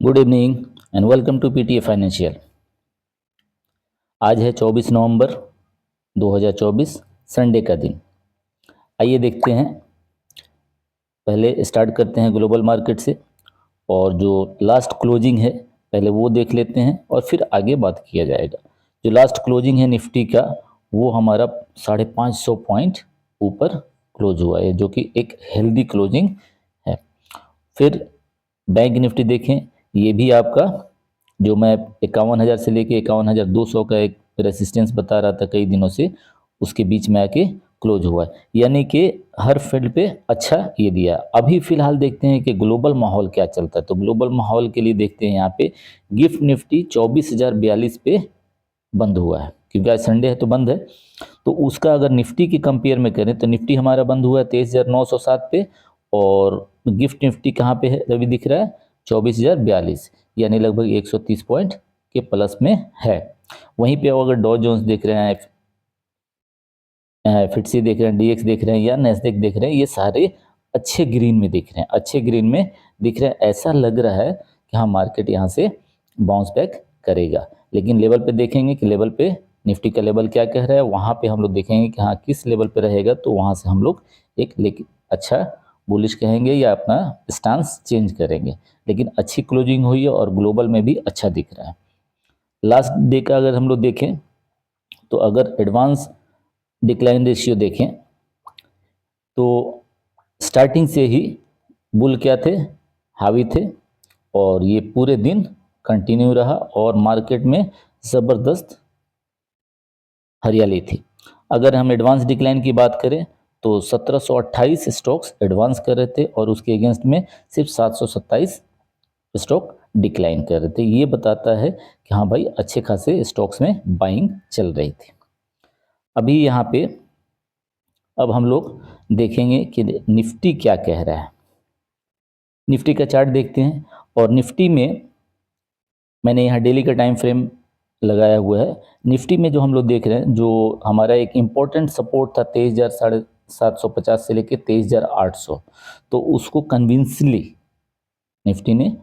Good evening and welcome to PTA financial. आज है 24 नवंबर 2024 Sunday का दिन। आइए देखते हैं, पहले स्टार्ट करते हैं ग्लोबल मार्केट से और जो लास्ट क्लोजिंग है पहले वो देख लेते हैं और फिर आगे बात किया जाएगा। जो लास्ट क्लोजिंग है निफ्टी का वो हमारा 550 पॉइंट ऊपर क्लोज हुआ है, जो कि एक हेल्दी क्लोजिंग है। फिर बैंक निफ्टी देखें, ये भी आपका जो मैं 51,000 से लेके 51,200 का एक रेसिस्टेंस बता रहा था कई दिनों से, उसके बीच में आके क्लोज हुआ है, यानी कि हर फील्ड पे अच्छा ये दिया। अभी फिलहाल देखते हैं कि ग्लोबल माहौल क्या चलता है। तो ग्लोबल माहौल के लिए देखते हैं यहाँ पे गिफ्ट निफ्टी 24,042 पे बंद हुआ है, क्योंकि आज संडे है तो बंद है। तो उसका अगर निफ्टी की कंपेयर में करें तो निफ्टी हमारा बंद हुआ है 23,907 पे, और गिफ्ट निफ्टी कहाँ पे है अभी दिख रहा है 24,042, यानी लगभग 130 पॉइंट के प्लस में है। वहीं पे अगर डॉ जोन्स देख रहे हैं, फिटसी देख रहे हैं, डीएक्स देख रहे हैं या नेस्डेक देख रहे हैं, ये सारे अच्छे ग्रीन में दिख रहे हैं, अच्छे ग्रीन में दिख रहे हैं। ऐसा लग रहा है कि हाँ मार्केट यहाँ से बाउंस बैक करेगा। लेकिन लेवल पे देखेंगे कि लेवल पे निफ्टी का लेवल क्या कह रहा है, वहाँ पे हम लोग देखेंगे कि हाँ किस लेवल पे रहेगा, तो वहाँ से हम लोग एक लेकिन अच्छा बुलिश कहेंगे या अपना स्टांस चेंज करेंगे। लेकिन अच्छी क्लोजिंग हुई है और ग्लोबल में भी अच्छा दिख रहा है। लास्ट डे का अगर हम लोग देखें तो अगर एडवांस डिक्लाइन रेशियो देखें तो स्टार्टिंग से ही बुल क्या थे, हावी थे, और ये पूरे दिन कंटिन्यू रहा और मार्केट में ज़बरदस्त हरियाली थी। अगर हम एडवांस डिक्लाइन की बात करें तो 1728 स्टॉक्स एडवांस कर रहे थे और उसके अगेंस्ट में सिर्फ 727 स्टॉक डिक्लाइन कर रहे थे। ये बताता है कि हाँ भाई अच्छे खासे स्टॉक्स में बाइंग चल रही थी। अभी यहाँ पे अब हम लोग देखेंगे कि निफ्टी क्या कह रहा है। निफ्टी का चार्ट देखते हैं और निफ्टी में मैंने यहाँ डेली का टाइम फ्रेम लगाया हुआ है। निफ्टी में जो हम लोग देख रहे हैं, जो हमारा एक इम्पोर्टेंट सपोर्ट था 23,750 से लेके 23,800, तो उसको कन्विंसली निफ्टी ने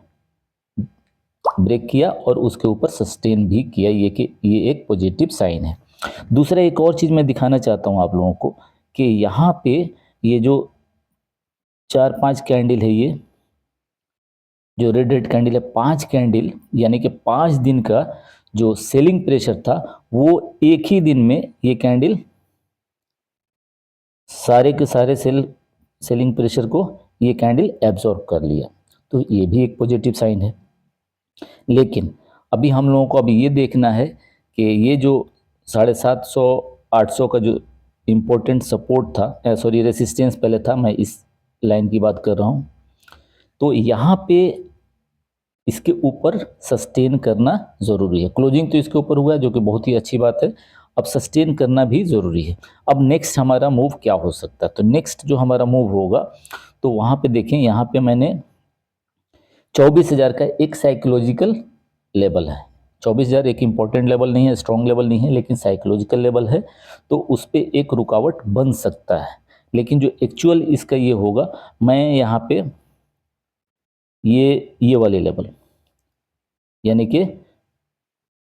ब्रेक किया और उसके ऊपर सस्टेन भी किया, ये कि ये एक पॉजिटिव साइन है। दूसरा एक और चीज़ मैं दिखाना चाहता हूँ आप लोगों को कि यहाँ पे ये जो 4-5 कैंडल है, ये जो रेड कैंडल है 5 कैंडल, यानी कि 5 दिन का जो सेलिंग प्रेशर था वो एक ही दिन में ये कैंडल सारे के सारे सेलिंग प्रेशर को ये कैंडल एब्जॉर्ब कर लिया। तो ये भी एक पॉजिटिव साइन है। लेकिन अभी हम लोगों को अभी ये देखना है कि ये जो 750-800 का जो इम्पोर्टेंट सपोर्ट था, सॉरी रेसिस्टेंस पहले था, मैं इस लाइन की बात कर रहा हूँ, तो यहाँ पे इसके ऊपर सस्टेन करना ज़रूरी है। क्लोजिंग तो इसके ऊपर हुआ है, जो कि बहुत ही अच्छी बात है। अब सस्टेन करना भी ज़रूरी है। अब नेक्स्ट हमारा मूव क्या हो सकता है, तो नेक्स्ट जो हमारा मूव होगा तो वहाँ पे देखें, यहाँ पे मैंने 24,000 का एक साइकोलॉजिकल लेवल है। 24,000 एक इम्पॉर्टेंट लेवल नहीं है, स्ट्रॉन्ग लेवल नहीं है, लेकिन साइकोलॉजिकल लेवल है, तो उस पर एक रुकावट बन सकता है। लेकिन जो एक्चुअल इसका ये होगा, मैं यहाँ पे ये वाले लेवल यानी कि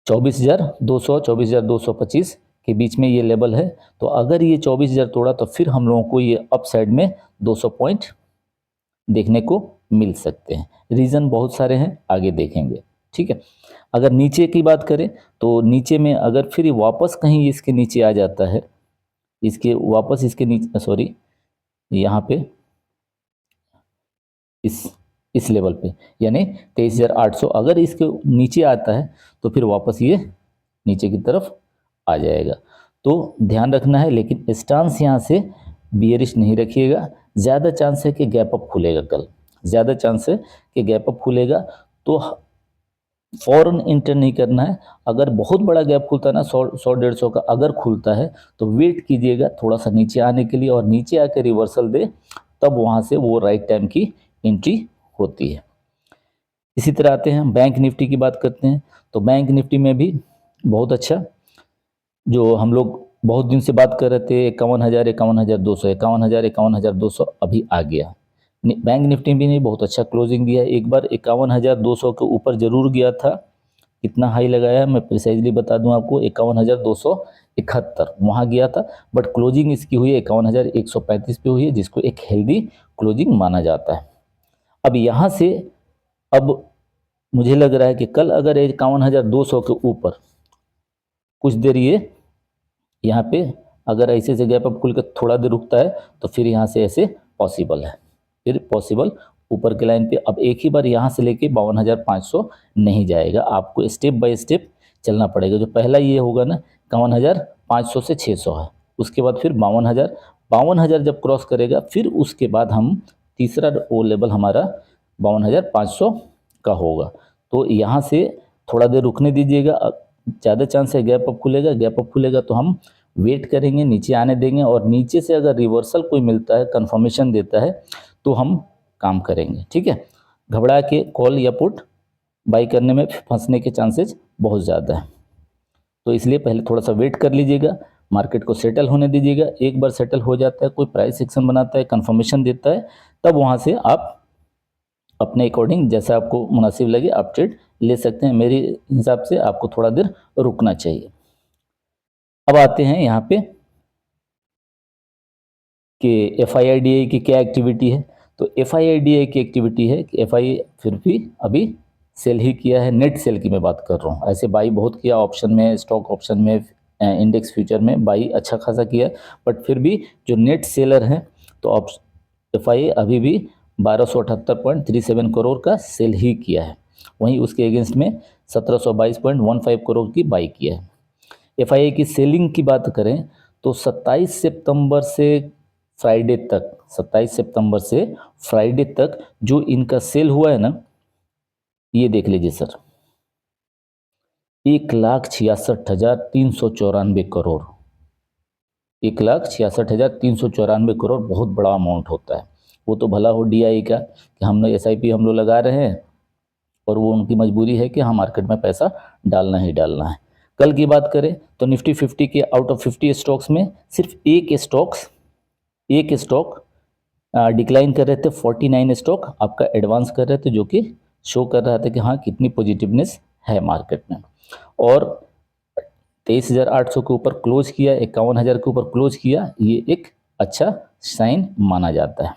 24,200 24,225 के बीच में ये लेवल है। तो अगर ये 24,000 तोड़ा तो फिर हम लोगों को ये अप साइड में 200 पॉइंट देखने को मिल सकते हैं। रीज़न बहुत सारे हैं, आगे देखेंगे, ठीक है। अगर नीचे की बात करें तो नीचे में अगर फिर वापस कहीं इसके नीचे आ जाता है, इसके वापस इसके नीचे, सॉरी यहाँ पे इस लेवल पे, यानी 23,800 अगर इसके नीचे आता है तो फिर वापस ये नीचे की तरफ आ जाएगा। तो ध्यान रखना है, लेकिन स्टांस यहाँ से बियरिश नहीं रखिएगा। ज़्यादा चांस है कि गैप अप खुलेगा कल, ज़्यादा चांस है कि गैप अप खुलेगा, तो फ़ौरन इंटर नहीं करना है। अगर बहुत बड़ा गैप खुलता है ना, 100-150 का अगर खुलता है तो वेट कीजिएगा थोड़ा सा नीचे आने के लिए, और नीचे आकर रिवर्सल दे, तब वहाँ से वो राइट टाइम की एंट्री होती है। इसी तरह आते हैं बैंक निफ्टी की बात करते हैं। तो बैंक निफ्टी में भी बहुत अच्छा, जो हम लोग बहुत दिन से बात कर रहे थे 51,000 51,200 51,000 51,200 अभी आ गया। बैंक निफ्टी भी नहीं बहुत अच्छा क्लोजिंग दिया है, एक बार 51,200 के ऊपर जरूर गया था। कितना हाई लगाया है मैं प्रिसाइजली बता दूं आपको, 51,271 वहाँ गया था, बट क्लोजिंग इसकी हुई है 51,135 पे हुई है, जिसको एक हेल्दी क्लोजिंग माना जाता है। अब यहाँ से अब मुझे लग रहा है कि कल अगर 51,200 के ऊपर कुछ देर ये यहाँ पे अगर ऐसे से गैप अप खुल कर थोड़ा देर रुकता है तो फिर यहाँ से ऐसे पॉसिबल है, फिर पॉसिबल ऊपर के लाइन पे। अब एक ही बार यहाँ से लेके 52,500 नहीं जाएगा, आपको स्टेप बाय स्टेप चलना पड़ेगा। जो पहला ये होगा ना 51,500 से 600 है, उसके बाद फिर 52,000 जब क्रॉस करेगा फिर उसके बाद हम तीसरा वो लेवल हमारा 52,500 का होगा। तो यहाँ से थोड़ा देर रुकने दीजिएगा, ज़्यादा चांस है गैप अप खुलेगा। गैप अप खुलेगा तो हम वेट करेंगे, नीचे आने देंगे, और नीचे से अगर रिवर्सल कोई मिलता है, कंफर्मेशन देता है, तो हम काम करेंगे। ठीक है, घबरा के कॉल या पुट बाई करने में फंसने के चांसेस बहुत ज़्यादा है, तो इसलिए पहले थोड़ा सा वेट कर लीजिएगा, मार्केट को सेटल होने दीजिएगा। एक बार सेटल हो जाता है, कोई प्राइस एक्शन बनाता है, कंफर्मेशन देता है, तब वहाँ से आप अपने अकॉर्डिंग जैसा आपको मुनासिब लगे आप ट्रेड ले सकते हैं। मेरे हिसाब से आपको थोड़ा देर रुकना चाहिए। अब आते हैं यहाँ पे कि FIIDA की क्या एक्टिविटी है। तो FIIDA की एक्टिविटी है कि FI फिर भी अभी सेल ही किया है, नेट सेल की मैं बात कर रहा हूँ। ऐसे बाई बहुत किया ऑप्शन में, स्टॉक ऑप्शन में, इंडेक्स फ्यूचर में बाई अच्छा खासा किया, बट फिर भी जो नेट सेलर हैं तो FI अभी भी 1278.37 करोड़ का सेल ही किया है। वहीं उसके अगेंस्ट में 1722.15 करोड़ की बाई किया है। FII की सेलिंग की बात करें तो 27 सितंबर से फ्राइडे तक, 27 सितंबर से फ्राइडे तक जो इनका सेल हुआ है ना, ये देख लीजिए सर, 1,66,394 करोड़, 1,66,394 करोड़ बहुत बड़ा अमाउंट होता है। वो तो भला हो DI का कि हम लोग SIP हम लोग लगा रहे हैं और वो उनकी मजबूरी है कि हाँ मार्केट में पैसा डालना ही डालना है। कल की बात करें तो निफ्टी 50 के आउट ऑफ 50 स्टॉक्स में सिर्फ एक स्टॉक डिक्लाइन कर रहे थे, 49 स्टॉक आपका एडवांस कर रहे थे, जो कि शो कर रहा था कि हाँ कितनी पॉजिटिवनेस है मार्केट में। और 23,800 के ऊपर क्लोज किया, 51,000 के ऊपर क्लोज किया, ये एक अच्छा साइन माना जाता है।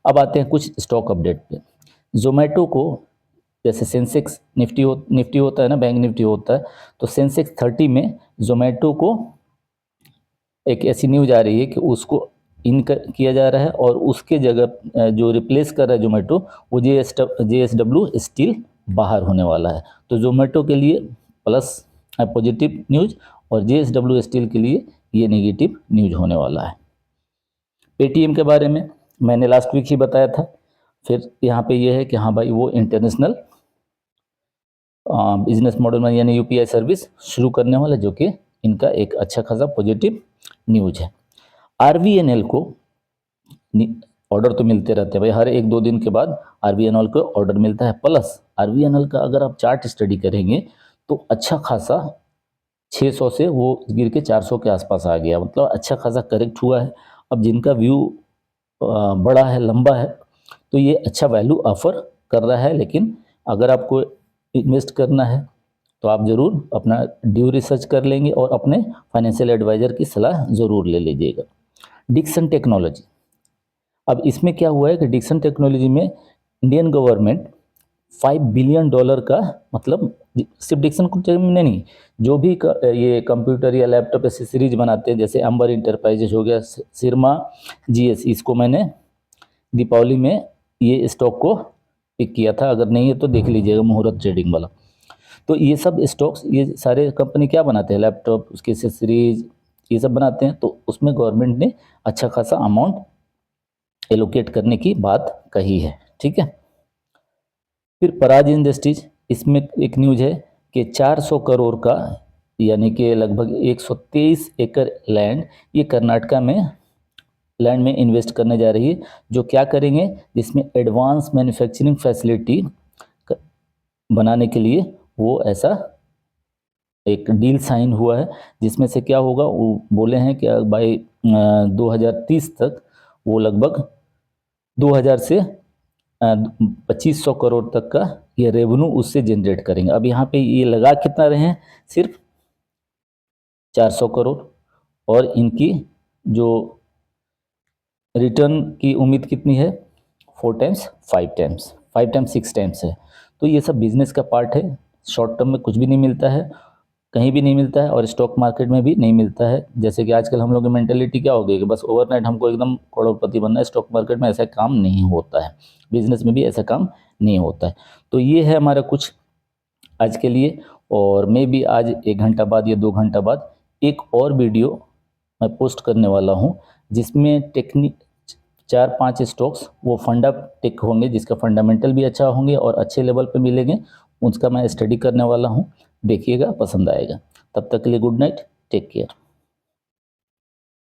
अब आते हैं कुछ स्टॉक अपडेट पे। जोमेटो को जैसे सेंसेक्स निफ्टी होता है ना, बैंक निफ्टी होता है, तो सेंसेक्स 30 में जोमेटो को एक ऐसी न्यूज आ रही है कि उसको इन किया जा रहा है और उसके जगह जो रिप्लेस कर रहा है जोमेटो, वो JSW स्टील बाहर होने वाला है। तो जोमेटो के लिए प्लस पॉजिटिव न्यूज और JSW स्टील के लिए ये नेगेटिव न्यूज होने वाला है। पेटीएम के बारे में मैंने लास्ट वीक ही बताया था, फिर यहाँ पे ये है कि हाँ भाई वो इंटरनेशनल बिजनेस मॉडल में यानी UPI सर्विस शुरू करने वाला, जो कि इनका एक अच्छा खासा पॉजिटिव न्यूज है। RVNL को ऑर्डर तो मिलते रहते हैं भाई, हर 1-2 दिन के बाद RVNL को ऑर्डर मिलता है। प्लस RVNL का अगर आप चार्ट स्टडी करेंगे तो अच्छा खासा 600 से वो गिर के 400 के आसपास आ गया, मतलब अच्छा खासा करेक्ट हुआ है। अब जिनका व्यू बड़ा है, लंबा है, तो ये अच्छा वैल्यू ऑफर कर रहा है। लेकिन अगर आपको इन्वेस्ट करना है तो आप ज़रूर अपना ड्यू रिसर्च कर लेंगे और अपने फाइनेंशियल एडवाइज़र की सलाह ज़रूर ले लीजिएगा। डिक्सन टेक्नोलॉजी, अब इसमें क्या हुआ है कि डिक्सन टेक्नोलॉजी में इंडियन गवर्नमेंट $5 बिलियन का, मतलब सिर्फ डिक्सन में नहीं, जो भी ये कंप्यूटर या लैपटॉप एसेसरीज बनाते हैं, जैसे अंबर इंटरप्राइजेज हो गया, सिरमा GS, इसको मैंने दीपावली में ये स्टॉक को पिक किया था, अगर नहीं है तो देख लीजिएगा, मुहूर्त ट्रेडिंग वाला। तो ये सब स्टॉक्स, ये सारे कंपनी क्या बनाते हैं, लैपटॉप, उसकी एसेसरीज, ये सब बनाते हैं। तो उसमें गवर्नमेंट ने अच्छा खासा अमाउंट एलोकेट करने की बात कही है। ठीक है, फिर पराज इंडस्ट्रीज, इसमें एक न्यूज है कि 400 करोड़ का, यानी कि लगभग 123 एकड़ लैंड, ये कर्नाटका में लैंड में इन्वेस्ट करने जा रही है। जो क्या करेंगे, जिसमें एडवांस मैन्युफैक्चरिंग फैसिलिटी बनाने के लिए वो ऐसा एक डील साइन हुआ है, जिसमें से क्या होगा, वो बोले हैं कि बाई 2030 तक वो लगभग 2000 से 2500 करोड़ तक का ये रेवेन्यू उससे जनरेट करेंगे। अब यहाँ पे ये लगा कितना रहे हैं, सिर्फ 400 करोड़, और इनकी जो रिटर्न की उम्मीद कितनी है, 4 टाइम्स 5 टाइम्स 5 टाइम्स 6 टाइम्स है। तो ये सब बिजनेस का पार्ट है। शॉर्ट टर्म में कुछ भी नहीं मिलता है, कहीं भी नहीं मिलता है, और स्टॉक मार्केट में भी नहीं मिलता है। जैसे कि आजकल हम लोग की मेंटेलिटी क्या हो गई कि बस ओवरनाइट हमको एकदम करोड़पति बनना है, स्टॉक मार्केट में ऐसा काम नहीं होता है, बिजनेस में भी ऐसा काम नहीं होता है। तो ये है हमारा कुछ आज के लिए, और मैं भी आज 1 घंटा बाद या 2 घंटा बाद एक और वीडियो मैं पोस्ट करने वाला हूँ, जिसमें टेक्निक 4-5 स्टॉक्स वो फंडा टेक होंगे, जिसका फंडामेंटल भी अच्छा होंगे और अच्छे लेवल पे मिलेंगे, उसका मैं स्टडी करने वाला हूँ। देखिएगा, पसंद आएगा। तब तक के लिए गुड नाइट, टेक केयर।